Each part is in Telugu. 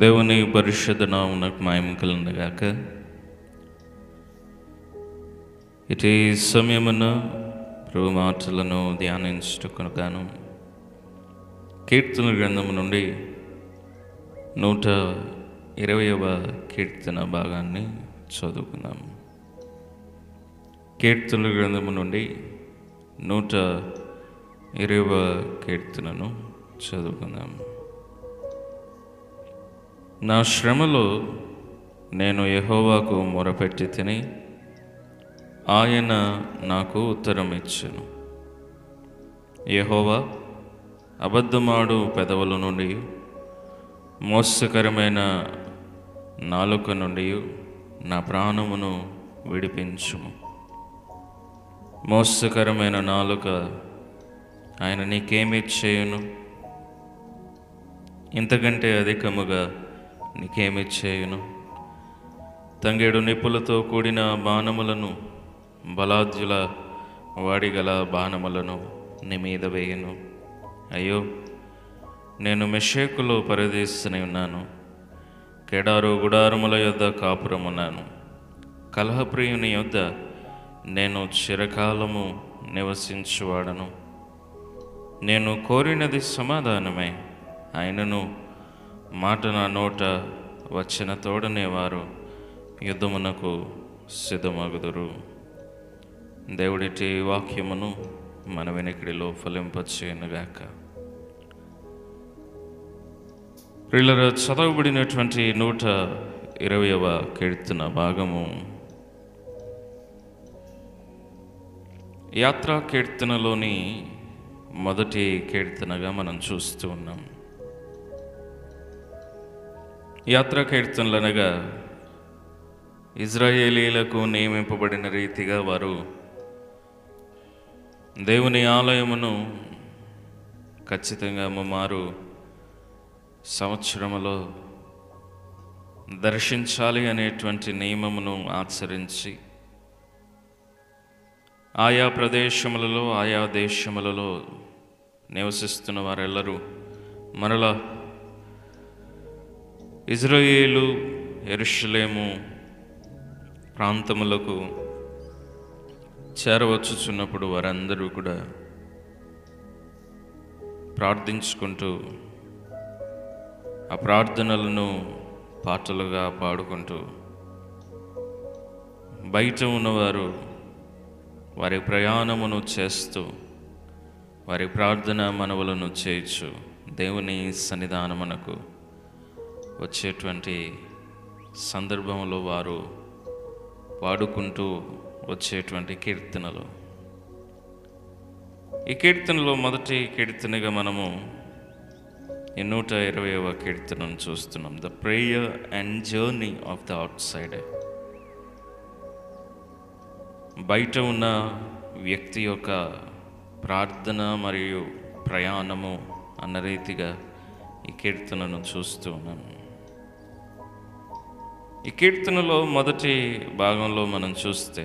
దేవుని పరిశుద్ధ నామమునకు మహిమ కలుగునుగాక. ఇటు సమయమున ప్రభు మాటలను ధ్యానించుటకుగాను కీర్తన గ్రంథము నుండి 120వ కీర్తన భాగాన్ని చదువుకుందాము. కీర్తన గ్రంథము నుండి 120వ కీర్తనను చదువుకుందాము. నా శ్రమలో నేను యెహోవాకు మొరపెట్టి తిని ఆయన నాకు ఉత్తరం ఇచ్చెను. యెహోవా అబద్ధమాడు పెదవుల నుండి మోసకరమైన నాలుక నుండి నా ప్రాణమును విడిపించుము. మోసకరమైన నాలుక ఆయన నీకేమి చేయును? ఇంతకంటే అధికముగా నీకేమి చేయును? తంగేడు నిప్పులతో కూడిన బాణములను, బలాద్యుల వాడిగల బాణములను నీ మీద వేయను. అయ్యో, నేను మెషేకులో పరదేశిని ఉన్నాను, కేడారు గుడారముల యొద్ద కాపురమున్నాను. కలహప్రియుని యొద్ద నేను చిరకాలము నివసించువాడను. నేను కోరినది సమాధానమే, ఆయనను మాట నా నోట వచ్చిన తోడనే వారు యుద్ధమునకు సిద్ధమగుదురు. దేవుడిటి వాక్యమును మన వెనుకడిలో ఫలింపచేయునుగాక. ప్రియులారా, చదవబడినటువంటి 120వ కీర్తన భాగము యాత్రా కీర్తనలోని మొదటి కీర్తనగా మనం చూస్తూ ఉన్నాం. యాత్రా కీర్తనలు అనగా ఇజ్రాయేలీలకు నియమింపబడిన రీతిగా వారు దేవుని ఆలయమును ఖచ్చితంగా ముమ్మారు సంవత్సరములో దర్శించాలి అనేటువంటి నియమమును ఆచరించి ఆయా ప్రదేశములలో ఆయా దేశములలో నివసిస్తున్న వారెల్లరూ మరలా ఇజ్రాయేలు యెరూషలేము ప్రాంతములకు చేరవచ్చుచున్నప్పుడు వారందరూ కూడా ప్రార్థించుకుంటూ ఆ ప్రార్థనలను పాటలుగా పాడుకుంటూ బయట ఉన్నవారు వారి ప్రయాణమును చేస్తూ వారి ప్రార్థన మనవులను చేయొచ్చు దేవుని సన్నిధానమునకు వచ్చేటువంటి సందర్భంలో వారు పాడుకుంటూ వచ్చేటువంటి కీర్తనలు. ఈ కీర్తనలో మొదటి కీర్తనగా మనము ఈ 120వ కీర్తనను చూస్తున్నాం. The prayer and journey of the out side. బయట ఉన్న వ్యక్తి యొక్క ప్రార్థన మరియు ప్రయాణము అన్న రీతిగా ఈ కీర్తనను చూస్తూ ఉన్నాను. ఈ కీర్తనలో మొదటి భాగంలో మనం చూస్తే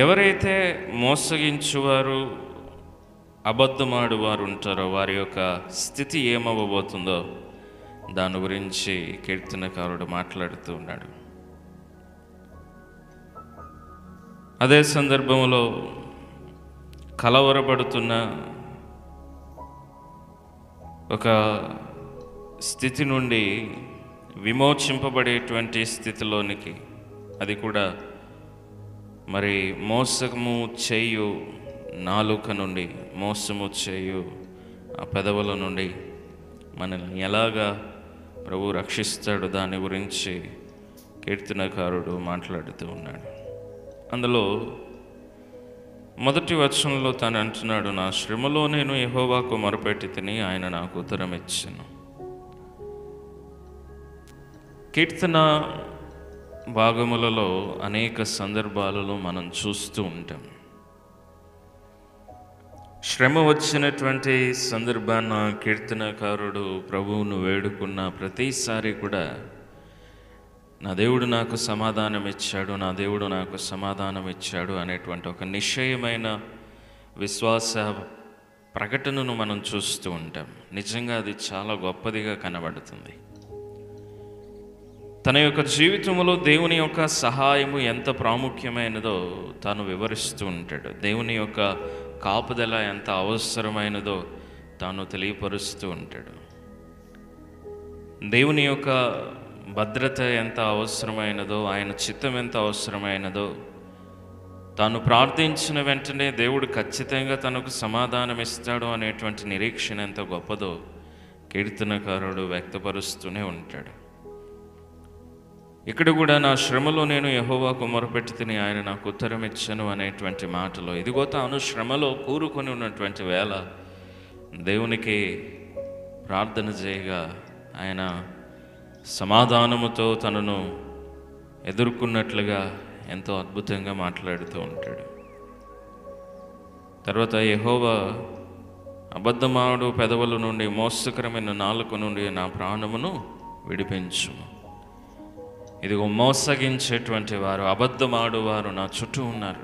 ఎవరైతే మోసగించువారు, అబద్ధమాడువారు ఉంటారో వారి యొక్క స్థితి ఏమవ్వబోతుందో దాని గురించి కీర్తనకారుడు మాట్లాడుతూ ఉన్నాడు. అదే సందర్భంలో కలవరపడుతున్న ఒక స్థితి నుండి విమోచింపబడేటువంటి స్థితిలోనికి, అది కూడా మరి మోసము చేయు నాలుక నుండి, మోసము చేయు ఆ పెదవుల నుండి మనల్ని ఎలాగా ప్రభు రక్షిస్తాడు దాని గురించి కీర్తనకారుడు మాట్లాడుతూ ఉన్నాడు. అందులో మొదటి వచనంలో తాను అంటున్నాడు, నా శ్రమలో నేను యెహోవాకు మొరపెట్టి తిని ఆయన నాకు ఉత్తరం ఇచ్చెను. కీర్తన భాగములలో అనేక సందర్భాలలో మనం చూస్తూ ఉంటాం. శ్రమ వచ్చినటువంటి సందర్భాన కీర్తనకారుడు ప్రభువును వేడుకున్న ప్రతిసారి కూడా నా దేవుడు నాకు సమాధానం ఇచ్చాడు, నా దేవుడు నాకు సమాధానం ఇచ్చాడు అనేటువంటి ఒక నిశ్చయమైన విశ్వాస ప్రకటనను మనం చూస్తూ ఉంటాం. నిజంగా అది చాలా గొప్పదిగా కనబడుతుంది. తన యొక్క జీవితంలో దేవుని యొక్క సహాయము ఎంత ప్రాముఖ్యమైనదో తాను వివరిస్తూ ఉంటాడు. దేవుని యొక్క కాపుదల ఎంత అవసరమైనదో తాను తెలియపరుస్తూ ఉంటాడు. దేవుని యొక్క భద్రత ఎంత అవసరమైనదో, ఆయన చిత్తం ఎంత అవసరమైనదో, తాను ప్రార్థించిన వెంటనే దేవుడు ఖచ్చితంగా తనకు సమాధానం ఇస్తాడు అనేటువంటి నిరీక్షణ ఎంత గొప్పదో కీర్తనకారుడు వ్యక్తపరుస్తూనే ఉంటాడు. ఇక్కడ కూడా నా శ్రమలో నేను యెహోవాకు మొరపెట్టి తిని ఆయన నాకు ఉత్తరం ఇచ్చాను అనేటువంటి మాటలో, ఇదిగో తాను శ్రమలో కూరుకొని ఉన్నటువంటి వేళ దేవునికి ప్రార్థన చేయగా ఆయన సమాధానముతో తనను ఎదుర్కొన్నట్లుగా ఎంతో అద్భుతంగా మాట్లాడుతూ ఉంటాడు. తర్వాత యెహోవా అబద్ధమాడు పెదవుల నుండి, మోసకరమైన నాలుక నుండి నా ప్రాణమును విడిపించుము. ఇదిగో మోసగించేటువంటి వారు, అబద్ధమాడు వారు నా చుట్టూ ఉన్నారు.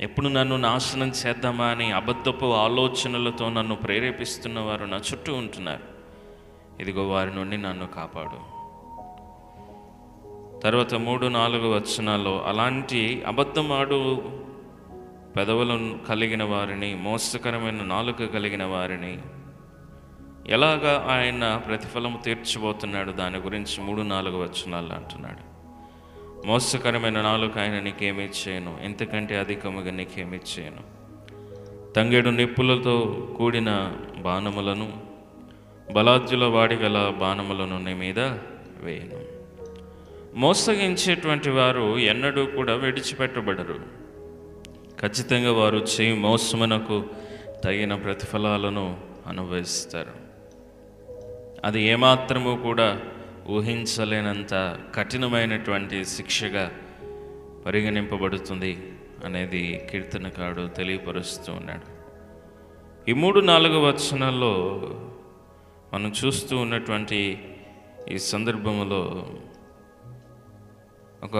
ఎప్పుడు నన్ను నాశనం చేద్దామా అని అబద్ధపు ఆలోచనలతో నన్ను ప్రేరేపిస్తున్న వారు నా చుట్టూ ఉంటున్నారు. ఇదిగో వారి నుండి నన్ను కాపాడు. తర్వాత 3-4 వచనాల్లో అలాంటి అబద్ధమాడు పెదవులను కలిగిన వారిని, మోసకరమైన నాలుక కలిగిన వారిని ఎలాగా ఆయన ప్రతిఫలం తీర్చబోతున్నాడు దాని గురించి 3-4 వచనాలు అంటున్నాడు. మోసకరమైన నాలుక ఆయన నీకేమీ చేయను, ఇంతకంటే అధికముగా నీకేమీ చేయను. తంగెడు నిప్పులతో కూడిన బాణములను, బలాద్యుల వాడి గల బాణములను నీ మీద వేయను. మోసగించేటువంటి వారు ఎన్నడూ కూడా విడిచిపెట్టబడరు. ఖచ్చితంగా వారు చేయి మోసమునకు తగిన ప్రతిఫలాలను అనుభవిస్తారు. అది ఏమాత్రము కూడా ఊహించలేనంత కఠినమైనటువంటి శిక్షగా పరిగణింపబడుతుంది అనేది కీర్తనకారుడు తెలియపరుస్తూ ఉన్నాడు. ఈ 3-4 వచనాల్లో మనం చూస్తూ ఉన్నటువంటి ఈ సందర్భంలో ఒక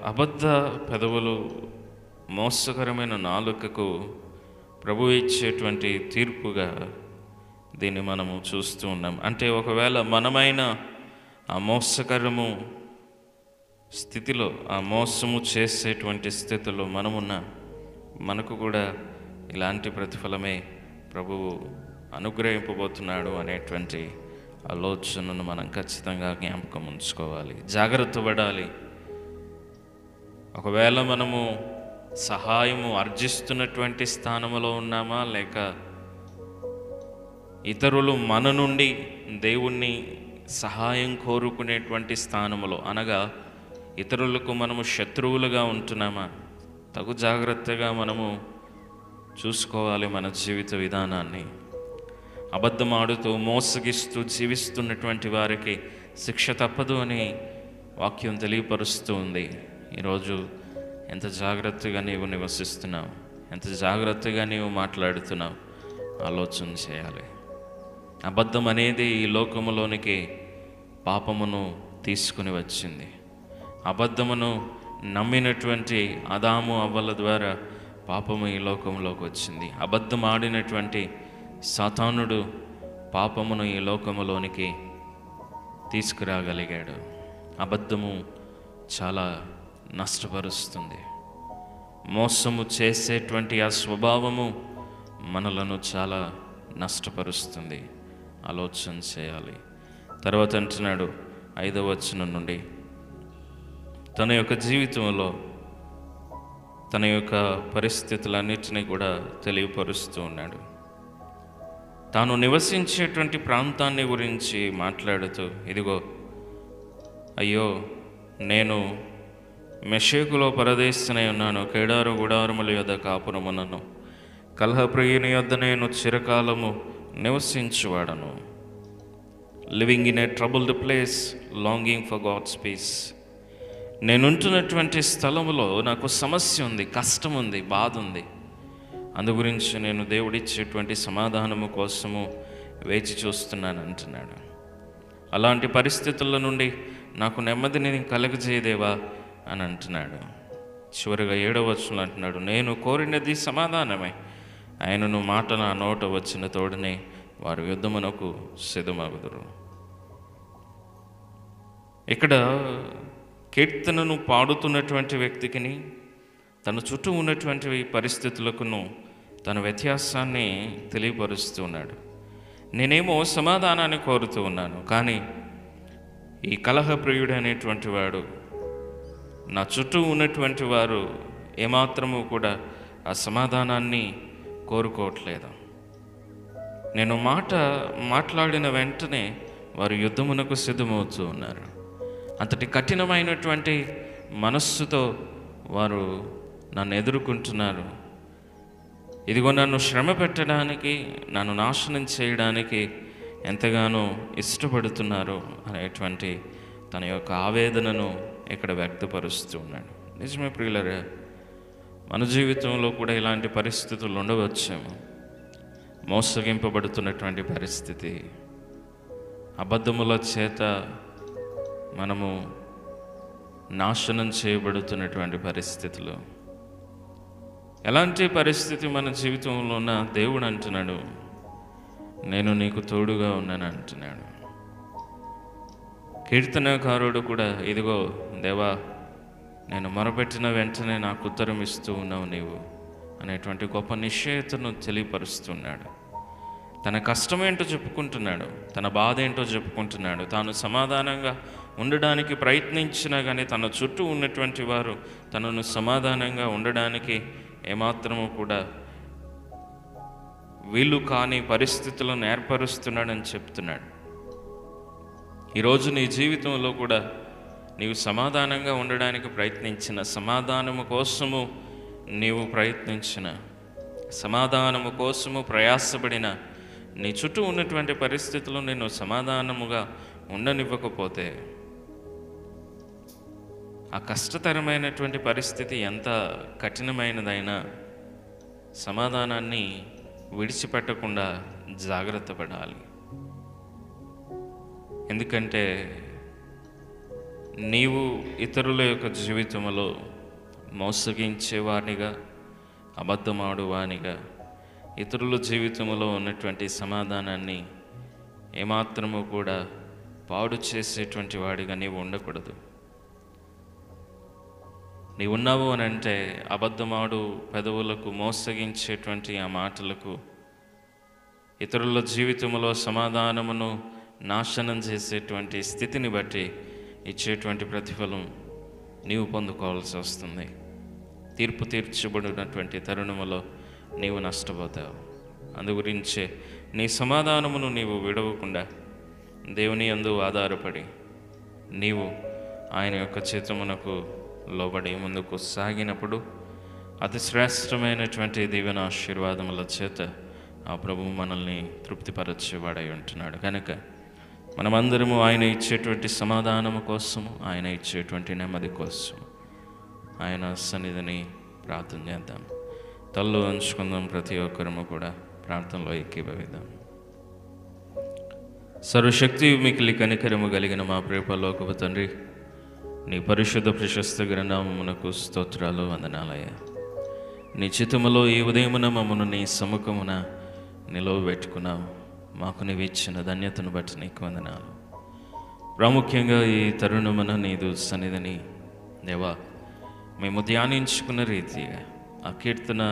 అబద్ధ పెదవులు, మోసకరమైన నాలుకకు ప్రభు ఇచ్చేటువంటి తీర్పుగా దీన్ని మనము చూస్తూ ఉన్నాం. అంటే ఒకవేళ మనమైన ఆ మోసకరము స్థితిలో, ఆ మోసము చేసేటువంటి స్థితిలో మనకు కూడా ఇలాంటి ప్రతిఫలమే ప్రభువు అనుగ్రహింపబోతున్నాడు అనేటువంటి ఆలోచనను మనం ఖచ్చితంగా జ్ఞాపకం ఉంచుకోవాలి, జాగ్రత్త పడాలి. ఒకవేళ మనము సహాయము అర్జిస్తున్నటువంటి స్థానంలో ఉన్నామా, లేక ఇతరులు మన నుండి దేవుణ్ణి సహాయం కోరుకునేటువంటి స్థానంలో, అనగా ఇతరులకు మనము శత్రువులుగా ఉంటున్నామా, తగు జాగ్రత్తగా మనము చూసుకోవాలి మన జీవిత విధానాన్ని. అబద్ధమాడుతూ మోసగిస్తూ జీవిస్తున్నటువంటి వారికి శిక్ష తప్పదు అని వాక్యం తెలియపరుస్తూ ఉంది. ఈరోజు ఎంత జాగ్రత్తగా నీవు నివసిస్తున్నావు, ఎంత జాగ్రత్తగా నీవు మాట్లాడుతున్నావు ఆలోచన చేయాలి. అబద్ధం అనేది ఈ లోకములోనికి పాపమును తీసుకుని వచ్చింది. అబద్ధమును నమ్మినటువంటి ఆదాము అవ్వల ద్వారా పాపము ఈ లోకంలోకి వచ్చింది. అబద్ధం ఆడినటువంటి సాతానుడు పాపమును ఈ లోకములోనికి తీసుకురాగలిగాడు. అబద్ధము చాలా నష్టపరుస్తుంది. మోసము చేసేటువంటి ఆ స్వభావము మనలను చాలా నష్టపరుస్తుంది. ఆలోచన చేయాలి. తర్వాత అంటున్నాడు 5వ వచనం నుండి, తన యొక్క జీవితంలో తన యొక్క పరిస్థితులన్నిటినీ కూడా తెలియపరుస్తూ ఉన్నాడు. తాను నివసించేటువంటి ప్రాంతాన్ని గురించి మాట్లాడుతూ, ఇదిగో అయ్యో నేను మెషేకులో పరదేశినై ఉన్నాను, కేడారు గుడారముల యొద్ద కాపురమునను, కలహప్రియుని యొద్ద నేను చిరకాలము నివసించువాడను. Living in a troubled place, longing for God's peace. నేనుంటున్నటువంటి స్థలంలో నాకు సమస్య ఉంది, కష్టం ఉంది, బాధ ఉంది. అందు గురించి నేను దేవుడిచ్చేటువంటి సమాధానము కోసము వేచి చూస్తున్నాను అంటున్నాడు. అలాంటి పరిస్థితుల నుండి నాకు నెమ్మదిని కలగజేయదేవా అని అంటున్నాడు. చివరిగా 7వ వచనంలో అంటున్నాడు, నేను కోరినది సమాధానమే, ఆయనను మాట నా నోట వచ్చిన తోడనే వారు యుద్ధమునకు సిద్ధమగుదురు. ఇక్కడ కీర్తనను పాడుతున్నటువంటి వ్యక్తికిని తన చుట్టూ ఉన్నటువంటి పరిస్థితులకును తన వ్యత్యాసాన్ని తెలియపరుస్తూ ఉన్నాడు. నేనేమో సమాధానాన్ని కోరుతూ ఉన్నాను, కానీ ఈ కలహప్రియుడు అనేటువంటి వాడు, నా చుట్టూ ఉన్నటువంటి వారు ఏమాత్రము కూడా ఆ సమాధానాన్ని కోరుకోవట్లేదు. నేను మాట్లాడిన వెంటనే వారు యుద్ధమునకు సిద్ధమవుతూ ఉన్నారు. అంతటి కఠినమైనటువంటి మనస్సుతో వారు నన్ను ఎదుర్కొంటున్నారు. ఇదిగో నన్ను శ్రమ పెట్టడానికి, నన్ను నాశనం చేయడానికి ఎంతగానో ఇష్టపడుతున్నారు అనేటువంటి తన యొక్క ఆవేదనను ఇక్కడ వ్యక్తపరుస్తూ ఉన్నాడు. నిజమే ప్రియులరా, మన జీవితంలో కూడా ఇలాంటి పరిస్థితులు ఉండవచ్చేమో. మోసగింపబడుతున్నటువంటి పరిస్థితి, అబద్ధముల చేత మనము నాశనం చేయబడుతున్నటువంటి పరిస్థితులు. ఎలాంటి పరిస్థితి మన జీవితంలో ఉన్న దేవుడు అంటున్నాడు, నేను నీకు తోడుగా ఉన్నాను అంటున్నాడు. కీర్తనకారుడు కూడా, ఇదిగో దేవా, నేను మొరపెట్టిన వెంటనే నాకు ఉత్తరం ఇస్తూ ఉన్నావు నీవు అనేటువంటి గొప్ప నిశ్చయతను తెలియపరుస్తున్నాడు. తన కష్టం ఏంటో చెప్పుకుంటున్నాడు, తన బాధ ఏంటో చెప్పుకుంటున్నాడు. తాను సమాధానంగా ఉండడానికి ప్రయత్నించినా కానీ తన చుట్టూ ఉన్నటువంటి వారు తనను సమాధానంగా ఉండడానికి ఏమాత్రము కూడా వీలు కాని పరిస్థితులను ఏర్పరుస్తున్నాడని చెప్తున్నాడు. ఈరోజు నీ జీవితంలో కూడా నీవు సమాధానంగా ఉండడానికి ప్రయత్నించిన, సమాధానము కోసము నీవు ప్రయత్నించిన, సమాధానము కోసము ప్రయాసపడిన నీ చుట్టూ ఉన్నటువంటి పరిస్థితులు నేను సమాధానముగా ఉండనివ్వకపోతే, ఆ కష్టతరమైనటువంటి పరిస్థితి ఎంత కఠినమైనదైనా సమాధానాన్ని విడిచిపెట్టకుండా జాగ్రత్త పడాలి. ఎందుకంటే నీవు ఇతరుల యొక్క జీవితంలో మోసగించేవానిగా, అబద్ధమాడువానిగా, ఇతరుల జీవితంలో ఉన్నటువంటి సమాధానాన్ని ఏమాత్రము కూడా పాడు చేసేటువంటి వాడిగా నీవు ఉండకూడదు. నీవు ఉన్నావు అని అంటే అబద్ధమాడు పెదవులకు, మోసగించేటువంటి ఆ మాటలకు, ఇతరుల జీవితంలో సమాధానమును నాశనం చేసేటువంటి స్థితిని బట్టి ఇచ్చేటువంటి ప్రతిఫలం నీవు పొందుకోవాల్సి వస్తుంది. తీర్పు తీర్చబడినటువంటి తరుణములో నీవు నష్టపోతావు. అందుగురించే నీ సమాధానమును నీవు విడవకుండా దేవుని యందు ఆధారపడి నీవు ఆయన యొక్క చిత్తమునకు లోబడి ముందుకు సాగినప్పుడు అతి శ్రేష్టమైనటువంటి దీవెన ఆశీర్వాదముల చేత ఆ ప్రభువు మనల్ని తృప్తిపరచేవాడై ఉంటున్నాడు. కనుక మనమందరము ఆయన ఇచ్చేటువంటి సమాధానము కోసము, ఆయన ఇచ్చేటువంటి నెమ్మది కోసము ఆయన సన్నిధిని ప్రార్థన చేద్దాం. తల్లు ఉంచుకుందాం. ప్రతి ఒక్కరము కూడా ప్రార్థనలో ఏకీభవిద్దాం. సర్వశక్తి మికిలి కనికరము కలిగిన మా ప్రియ పరలోకపు తండ్రి, నీ పరిశుద్ధ ప్రశస్త నామమునకు స్తోత్రాలు, వందనాలయ్యా. నీ చిత్తములో ఈ ఉదయమున మమ్మను నీ సముఖమున నిలవబెట్టుకున్నావు. మాకు నీవు ఇచ్చిన ధన్యతను బట్టి నీకు వందనాలు. ప్రాముఖ్యంగా ఈ తరుణమున నీదు సన్నిధిని దేవా మేము ధ్యానించుకున్న రీతిగా ఆ కీర్తన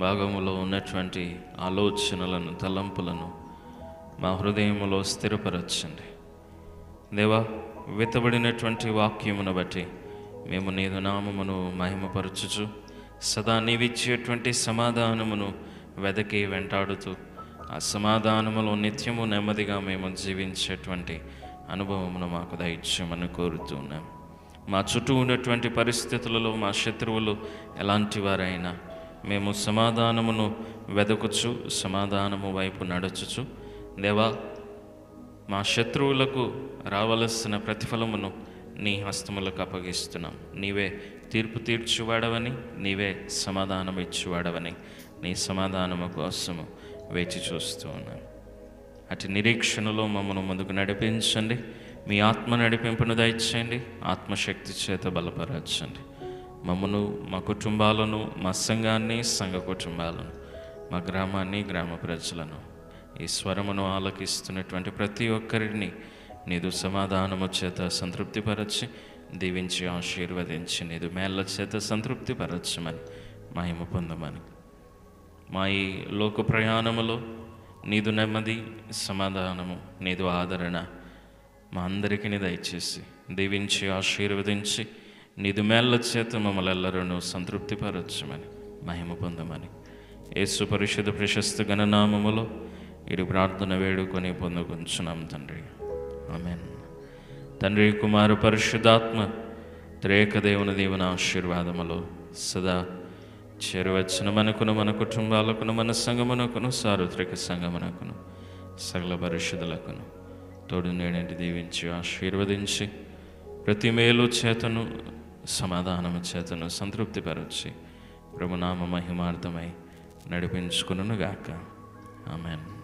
భాగములో ఉన్నటువంటి ఆలోచనలను, తలంపులను మా హృదయములో స్థిరపరచండి దేవా. విత్తబడినటువంటి వాక్యమును బట్టి మేము నీదు నామమును మహిమపరచుచు సదా నీవిచ్చేటువంటి సమాధానమును వెదకి వెంటాడుతూ ఆ సమాధానములో నిత్యము నెమ్మదిగా మేము జీవించేటువంటి అనుభవమును మాకు దయచేయమని కోరుతూ ఉన్నాం. మా చుట్టూ ఉన్నటువంటి పరిస్థితులలో మా శత్రువులు ఎలాంటి వారైనా మేము సమాధానమును వెదకుచు సమాధానము వైపు నడుచుచు దేవా మా శత్రువులకు రావలసిన ప్రతిఫలమును నీ హస్తములకు అప్పగిస్తున్నాం. నీవే తీర్పు తీర్చువాడవని, నీవే సమాధానం ఇచ్చువాడవని నీ సమాధానము కోసము వేచి చూస్తూ ఉన్నాం. అటు నిరీక్షణలో మమ్మను ముందుకు నడిపించండి. మీ ఆత్మ నడిపింపును దయచేయండి. ఆత్మశక్తి చేత బలపరచండి. మమ్మను, మా కుటుంబాలను, మా సంఘాన్ని, సంఘ కుటుంబాలను మా గ్రామాన్ని, గ్రామ ప్రజలను, ఈ స్వరమును ఆలకిస్తున్నటువంటి ప్రతి ఒక్కరిని నీదు సమాధానము చేత సంతృప్తిపరచి, దీవించి, ఆశీర్వదించి, నీదు మేళ్ళ చేత సంతృప్తిపరచమని, మహిమ పొందమని, మా ఈ లోక ప్రయాణములో నీదు నెమ్మది, సమాధానము, నీదు ఆదరణ మా అందరికీ దయచేసి, దీవించి, ఆశీర్వదించి, నీదు మేళ్ళ చేత మమ్మల్ని ఎల్లరూ సంతృప్తిపరచమని, మహిమ పొందమని, యేసు పరిశుద్ధ ప్రశస్త గణనామములో ఇది ప్రార్థన వేడుకొని పొందుకుంటున్నాం తండ్రి. ఆమేన్. తండ్రి, కుమార, పరిశుద్ధాత్మ త్రేక దేవుని దీవెన ఆశీర్వాదములో సదా చేరువచ్చిన మనకును, మన కుటుంబాలకును, మన సంఘమునకును, సార్వత్రిక సంఘమునకును, సకల పరిశుద్ధులకును తోడు నేడంటి దీవించి, ఆశీర్వదించి, ప్రతి మేలు చేతను, సమాధానము చేతను సంతృప్తిపరచి, ప్రభునామ మహిమార్థమై నడిపించుకునుగాక. ఆమేన్.